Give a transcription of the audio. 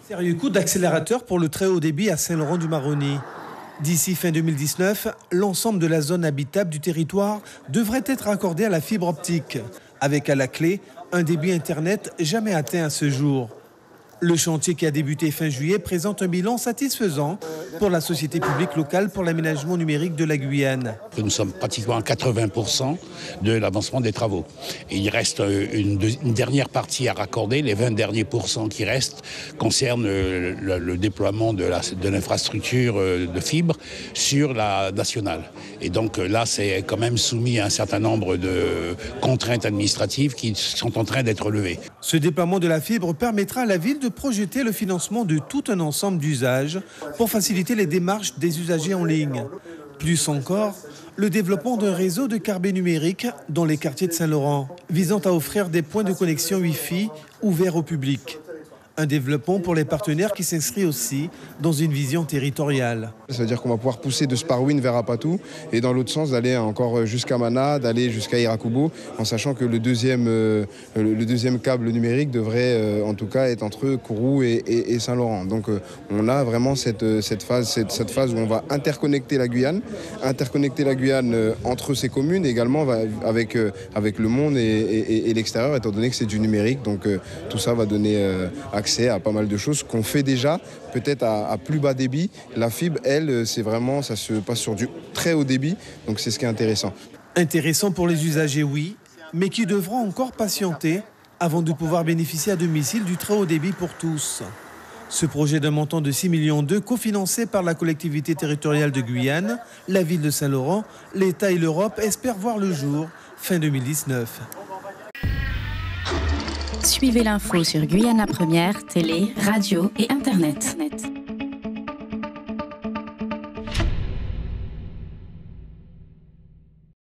Sérieux coup d'accélérateur pour le très haut débit à Saint-Laurent-du-Maroni. D'ici fin 2019, l'ensemble de la zone habitable du territoire devrait être accordé à la fibre optique, avec à la clé un débit Internet jamais atteint à ce jour. Le chantier qui a débuté fin juillet présente un bilan satisfaisant pour la société publique locale pour l'aménagement numérique de la Guyane. Nous sommes pratiquement à 80% de l'avancement des travaux. Et il reste une dernière partie à raccorder. Les 20 derniers pourcents qui restent concernent le déploiement de l'infrastructure de fibre sur la nationale. Et donc là, c'est quand même soumis à un certain nombre de contraintes administratives qui sont en train d'être levées. Ce déploiement de la fibre permettra à la ville de projeter le financement de tout un ensemble d'usages pour faciliter les démarches des usagers en ligne. Plus encore, le développement d'un réseau de carbet numérique dans les quartiers de Saint-Laurent, visant à offrir des points de connexion Wi-Fi ouverts au public. Un développement pour les partenaires qui s'inscrit aussi dans une vision territoriale. Ça veut dire qu'on va pouvoir pousser de Sparwin vers Apatou et dans l'autre sens d'aller encore jusqu'à Mana, d'aller jusqu'à Irakubo, en sachant que le deuxième câble numérique devrait en tout cas être entre Kourou et Saint-Laurent. Donc on a vraiment cette phase où on va interconnecter la Guyane entre ces communes et également avec le monde et l'extérieur, étant donné que c'est du numérique. Donc tout ça va donner accès à pas mal de choses qu'on fait déjà, peut-être à plus bas débit. La fibre, elle, c'est vraiment, ça se passe sur du très haut débit, donc c'est ce qui est intéressant. Intéressant pour les usagers, oui, mais qui devront encore patienter avant de pouvoir bénéficier à domicile du très haut débit pour tous. Ce projet d'un montant de 6,2 millions cofinancé par la collectivité territoriale de Guyane, la ville de Saint-Laurent, l'État et l'Europe espèrent voir le jour fin 2019. Suivez l'info sur Guyana Première, télé, radio et Internet.